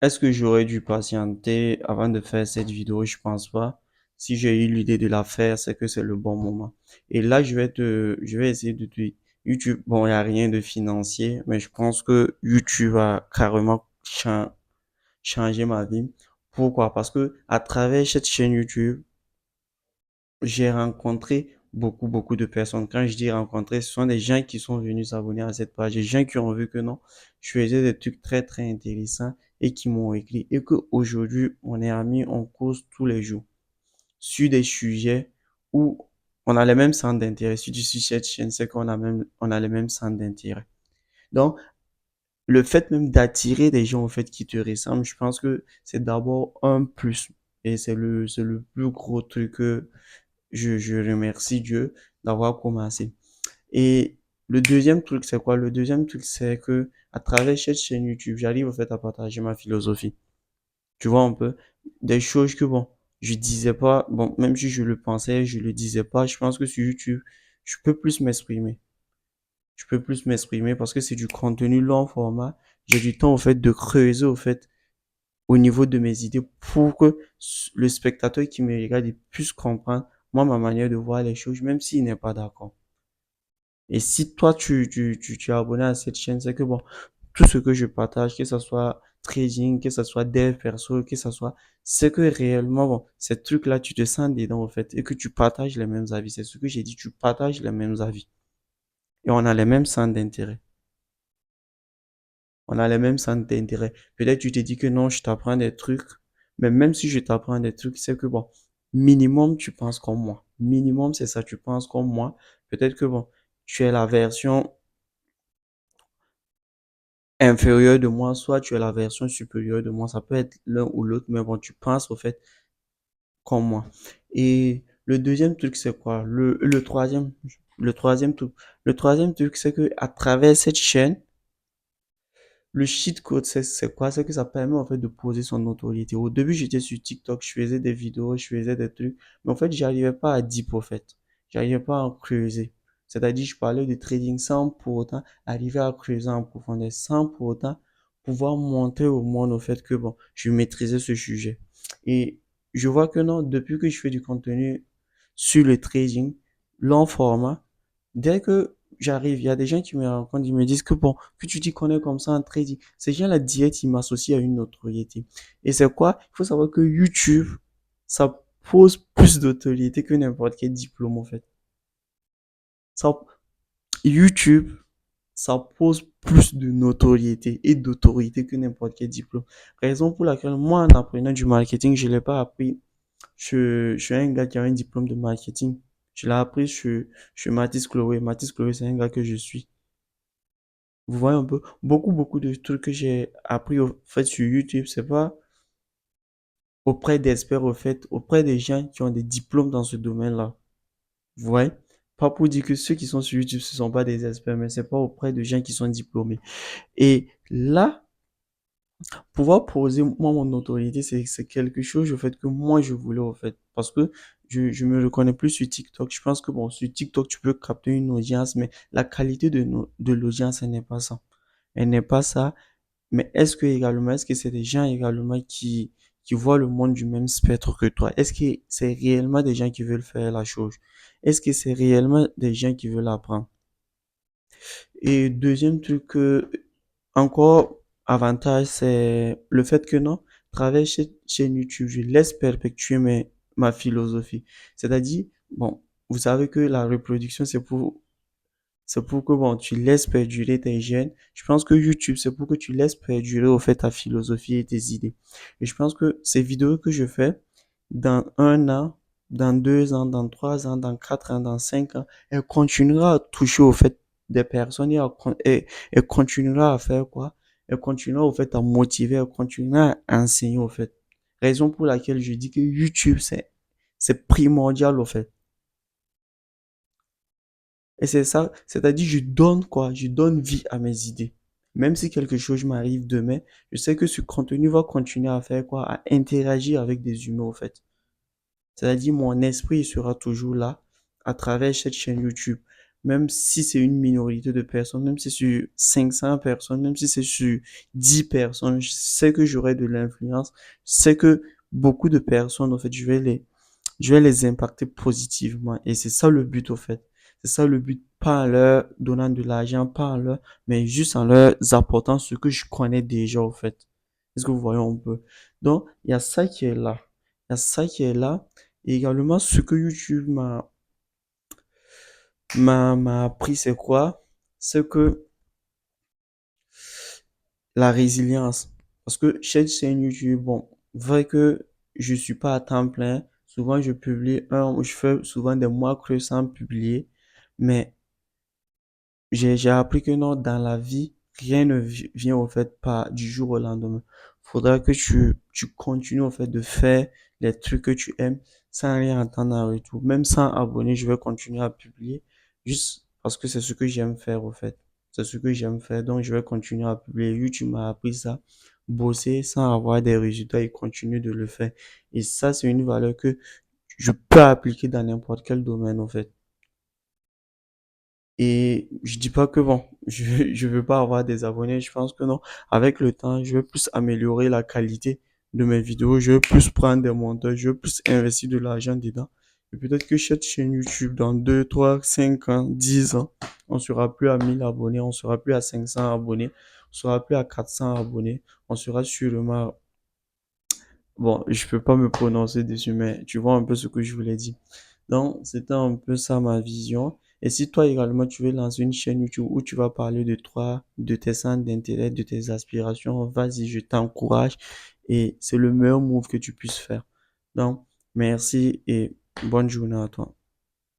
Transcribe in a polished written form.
Est-ce que j'aurais dû patienter avant de faire cette vidéo? Je pense pas. Si j'ai eu l'idée de la faire, c'est que c'est le bon moment. Et là, je vais essayer de te, YouTube, bon, il n'y a rien de financier, mais je pense que YouTube a carrément changé ma vie. Pourquoi? Parce que à travers cette chaîne YouTube, j'ai rencontré beaucoup de personnes. Quand je dis rencontrer, ce sont des gens qui sont venus s'abonner à cette page, des gens qui ont vu que non, je faisais des trucs très intéressants et qui m'ont écrit et que aujourd'hui on est amis, on cause tous les jours sur des sujets où on a les mêmes centres d'intérêt. Si tu suis cette chaîne, c'est on a les mêmes centres d'intérêt. Donc, le fait même d'attirer des gens, au fait, qui te ressemblent, je pense que c'est d'abord un plus. Et c'est le plus gros truc que je remercie Dieu d'avoir commencé. Et le deuxième truc, c'est quoi? Le deuxième truc, c'est que à travers cette chaîne YouTube, j'arrive au fait à partager ma philosophie. Tu vois un peu des choses que bon, je disais pas, bon, même si je le pensais, je le disais pas. Je pense que sur YouTube, je peux plus m'exprimer. Je peux plus m'exprimer parce que c'est du contenu long format. J'ai du temps au fait de creuser au fait au niveau de mes idées pour que le spectateur qui me regarde puisse comprendre moi ma manière de voir les choses, même s'il n'est pas d'accord. Et si toi tu es abonné à cette chaîne, c'est que bon, tout ce que je partage, que ce soit trading, que ce soit dev perso, que ce soit, c'est que réellement, bon, ces trucs-là, tu te sens dedans, en fait, et que tu partages les mêmes avis. C'est ce que j'ai dit, tu partages les mêmes avis. Et on a les mêmes centres d'intérêt. On a les mêmes centres d'intérêt. Peut-être tu te dis que non, je t'apprends des trucs, mais même si je t'apprends des trucs, c'est que bon, minimum, tu penses comme moi. Minimum, c'est ça, tu penses comme moi. Peut-être que bon, tu es la version inférieure de moi, soit tu es la version supérieure de moi. Ça peut être l'un ou l'autre, mais bon, tu penses au fait comme moi. Et le deuxième truc, c'est quoi? Le troisième truc. Le troisième truc, c'est que à travers cette chaîne, le cheat code, c'est quoi? C'est que ça permet en fait de poser son notoriété. Au début, j'étais sur TikTok, je faisais des vidéos, je faisais des trucs, mais en fait, j'arrivais pas à deep au fait. J'arrivais pas à creuser. C'est-à-dire, je parlais de trading sans pour autant arriver à creuser en profondeur, sans pour autant pouvoir montrer au monde au fait que bon, je maîtrisais ce sujet. Et je vois que non, depuis que je fais du contenu sur le trading, long format, dès que j'arrive, il y a des gens qui me rencontrent, ils me disent que bon, que tu t'y connais comme ça en trading. Ces gens, la diète, ils m'associent à une notoriété. Et c'est quoi? Il faut savoir que YouTube, ça pose plus d'autorité que n'importe quel diplôme, en fait. Ça, YouTube, ça pose plus de notoriété et d'autorité que n'importe quel diplôme. Raison pour laquelle moi, en apprenant du marketing, je l'ai pas appris. Je suis un gars qui a un diplôme de marketing. Je l'ai appris chez Mathis Chloé. Mathis Chloé, c'est un gars que je suis. Vous voyez un peu, beaucoup de trucs que j'ai appris au fait sur YouTube, c'est pas auprès d'experts au fait, auprès des gens qui ont des diplômes dans ce domaine-là. Vous voyez? Pas pour dire que ceux qui sont sur YouTube, ce sont pas des experts, mais c'est pas auprès de gens qui sont diplômés. Et là, pouvoir poser moi mon autorité, c'est quelque chose au fait que moi je voulais au fait parce que je me reconnais plus sur TikTok. Je pense que bon sur TikTok tu peux capter une audience, mais la qualité de l'audience elle n'est pas ça. Elle n'est pas ça. Mais est-ce que c'est des gens également qui voient le monde du même spectre que toi? Est-ce que c'est réellement des gens qui veulent faire la chose? Est-ce que c'est réellement des gens qui veulent apprendre? Et deuxième truc, encore avantage, c'est le fait que non, travailler chez chaîne YouTube, je laisse perpétuer ma philosophie. C'est-à-dire, bon, vous savez que la reproduction, c'est pour que bon, tu laisses perdurer tes gènes. Je pense que YouTube, c'est pour que tu laisses perdurer au fait ta philosophie et tes idées. Et je pense que ces vidéos que je fais, dans un an, dans 2 ans, dans 3 ans, dans 4 ans, dans 5 ans, elle continuera à toucher au fait des personnes et elle continuera à faire quoi? Elle continuera au fait à motiver, elle continuera à enseigner au fait. Raison pour laquelle je dis que YouTube, c'est primordial au fait. Et c'est ça, c'est-à-dire je donne quoi? Je donne vie à mes idées. Même si quelque chose m'arrive demain, je sais que ce contenu va continuer à faire quoi? À interagir avec des humains, au fait. C'est-à-dire mon esprit sera toujours là à travers cette chaîne YouTube. même si c'est une minorité de personnes, même si c'est sur 500 personnes, même si c'est sur 10 personnes, je sais que j'aurai de l'influence, je sais que beaucoup de personnes, en fait, je vais les impacter positivement. Et c'est ça le but, au fait. C'est ça le but, pas en leur donnant de l'argent, pas en leur, mais juste en leur apportant ce que je connais déjà, au fait. Est-ce que vous voyez un peu? Donc, il y a ça qui est là. Il y a ça qui est là. Et également, ce que YouTube m'a appris, c'est quoi? C'est que la résilience. Parce que chaque chaîne YouTube, bon, vrai que je suis pas à temps plein. Souvent, je publie je fais souvent des mois creux sans publier. Mais j'ai appris que non, dans la vie, rien ne vient au fait pas du jour au lendemain. Faudra que tu continues au fait de faire les trucs que tu aimes sans rien attendre en retour. Même sans abonner, je vais continuer à publier juste parce que c'est ce que j'aime faire au fait. C'est ce que j'aime faire, donc je vais continuer à publier. YouTube m'a appris ça. Bosser sans avoir des résultats et continuer de le faire. Et ça, c'est une valeur que je peux appliquer dans n'importe quel domaine, en fait. Et je dis pas que bon, je veux pas avoir des abonnés, je pense que non. Avec le temps, je vais plus améliorer la qualité de mes vidéos, je vais plus prendre des monteurs, je vais plus investir de l'argent dedans. Et peut-être que cette chaîne YouTube, dans 2 3 5 ans, 10 ans, on sera plus à 1000 abonnés, on sera plus à 500 abonnés, on sera plus à 400 abonnés, on sera sûrement, bon, je peux pas me prononcer dessus, mais tu vois un peu ce que je voulais dire. Donc, c'était un peu ça ma vision. Et si toi également tu veux lancer une chaîne YouTube où tu vas parler de toi, de tes centres d'intérêt, de tes aspirations, vas-y, je t'encourage et c'est le meilleur move que tu puisses faire. Donc, merci et bonne journée à toi.